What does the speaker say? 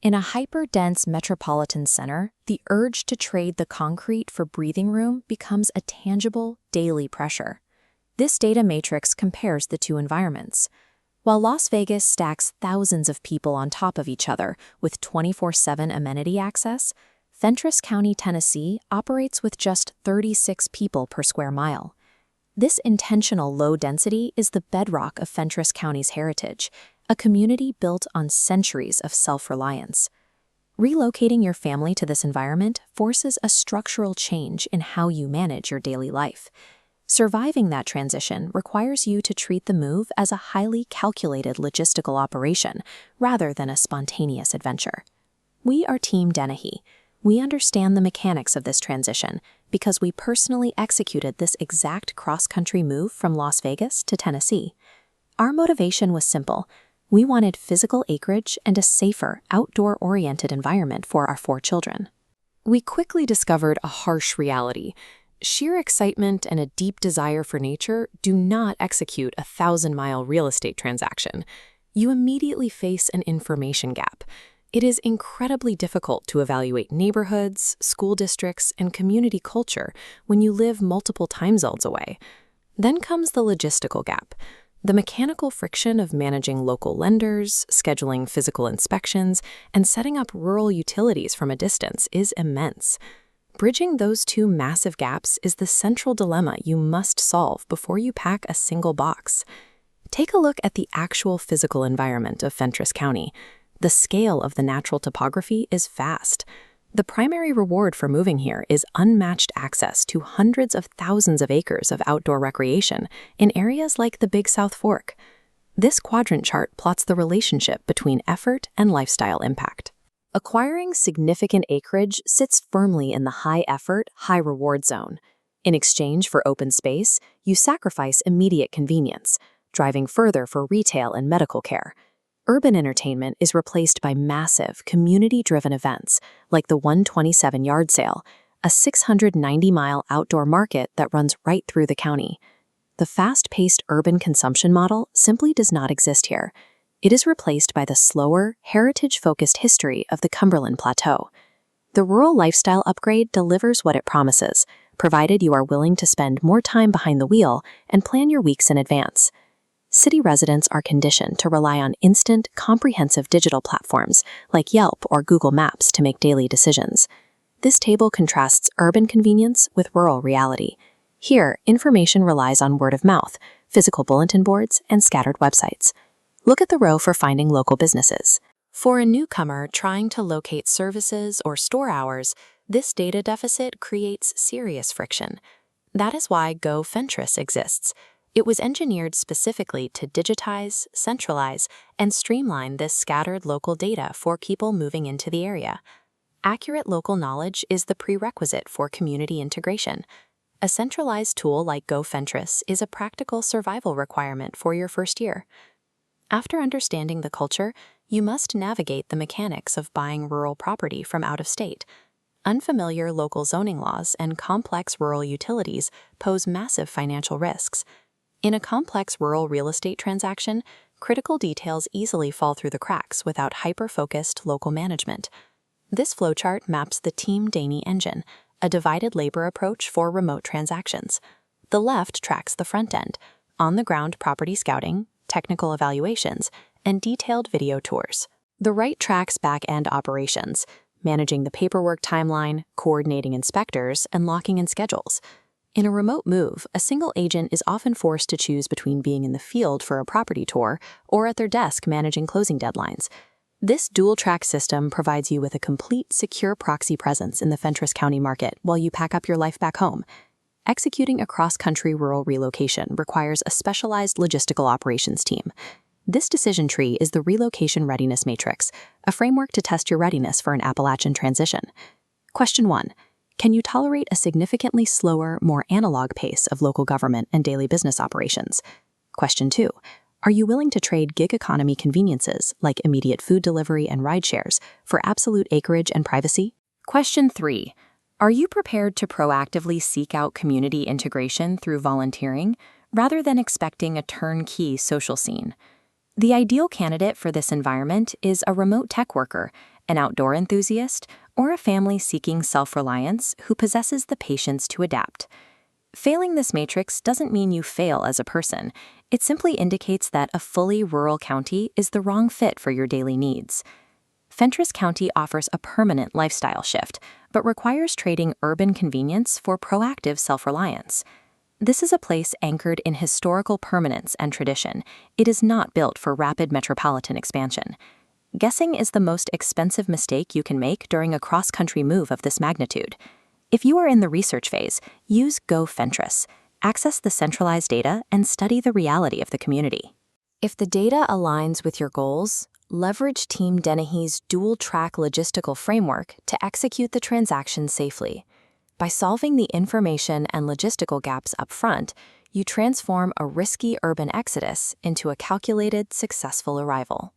In a hyper-dense metropolitan center, the urge to trade the concrete for breathing room becomes a tangible, daily pressure. This data matrix compares the two environments. While Las Vegas stacks thousands of people on top of each other with 24/7 amenity access, Fentress County, Tennessee operates with just 36 people per square mile. This intentional low density is the bedrock of Fentress County's heritage, a community built on centuries of self-reliance. Relocating your family to this environment forces a structural change in how you manage your daily life. Surviving that transition requires you to treat the move as a highly calculated logistical operation rather than a spontaneous adventure. We are Team Denehy. We understand the mechanics of this transition because we personally executed this exact cross-country move from Las Vegas to Tennessee. Our motivation was simple. We wanted physical acreage and a safer, outdoor-oriented environment for our 4 children. We quickly discovered a harsh reality. Sheer excitement and a deep desire for nature do not execute a 1,000-mile real estate transaction. You immediately face an information gap. It is incredibly difficult to evaluate neighborhoods, school districts, and community culture when you live multiple time zones away. Then comes the logistical gap. The mechanical friction of managing local lenders, scheduling physical inspections, and setting up rural utilities from a distance is immense. Bridging those two massive gaps is the central dilemma you must solve before you pack a single box. Take a look at the actual physical environment of Fentress County. The scale of the natural topography is vast. The primary reward for moving here is unmatched access to hundreds of thousands of acres of outdoor recreation in areas like the Big South Fork. This quadrant chart plots the relationship between effort and lifestyle impact. Acquiring significant acreage sits firmly in the high-effort, high-reward zone. In exchange for open space, you sacrifice immediate convenience, driving further for retail and medical care. Urban entertainment is replaced by massive, community-driven events like the 127 Yard Sale, a 690-mile outdoor market that runs right through the county. The fast-paced urban consumption model simply does not exist here. It is replaced by the slower, heritage-focused history of the Cumberland Plateau. The rural lifestyle upgrade delivers what it promises, provided you are willing to spend more time behind the wheel and plan your weeks in advance. City residents are conditioned to rely on instant, comprehensive digital platforms like Yelp or Google Maps to make daily decisions. This table contrasts urban convenience with rural reality. Here, information relies on word of mouth, physical bulletin boards, and scattered websites. Look at the row for finding local businesses. For a newcomer trying to locate services or store hours, this data deficit creates serious friction. That is why Go Fentress exists. It was engineered specifically to digitize, centralize, and streamline this scattered local data for people moving into the area. Accurate local knowledge is the prerequisite for community integration. A centralized tool like Go Fentress is a practical survival requirement for your first year. After understanding the culture, you must navigate the mechanics of buying rural property from out of state. Unfamiliar local zoning laws and complex rural utilities pose massive financial risks. In a complex rural real estate transaction, critical details easily fall through the cracks without hyper-focused local management. This flowchart maps the Team Denehy engine, a divided labor approach for remote transactions. The left tracks the front end, on-the-ground property scouting, technical evaluations, and detailed video tours. The right tracks back-end operations, managing the paperwork timeline, coordinating inspectors, and locking in schedules. In a remote move, a single agent is often forced to choose between being in the field for a property tour or at their desk managing closing deadlines. This dual-track system provides you with a complete, secure proxy presence in the Fentress County market while you pack up your life back home. Executing a cross-country rural relocation requires a specialized logistical operations team. This decision tree is the Relocation Readiness Matrix, a framework to test your readiness for an Appalachian transition. Question 1. Can you tolerate a significantly slower, more analog pace of local government and daily business operations? Question 2. Are you willing to trade gig economy conveniences like immediate food delivery and ride shares for absolute acreage and privacy? Question 3. Are you prepared to proactively seek out community integration through volunteering rather than expecting a turnkey social scene? The ideal candidate for this environment is a remote tech worker, an outdoor enthusiast, or a family seeking self-reliance who possesses the patience to adapt. Failing this matrix doesn't mean you fail as a person. It simply indicates that a fully rural county is the wrong fit for your daily needs. Fentress County offers a permanent lifestyle shift, but requires trading urban convenience for proactive self-reliance. This is a place anchored in historical permanence and tradition. It is not built for rapid metropolitan expansion. Guessing is the most expensive mistake you can make during a cross-country move of this magnitude. If you are in the research phase, use Go Fentress. Access the centralized data and study the reality of the community. If the data aligns with your goals, leverage Team Denehy's dual-track logistical framework to execute the transaction safely. By solving the information and logistical gaps up front, you transform a risky urban exodus into a calculated, successful arrival.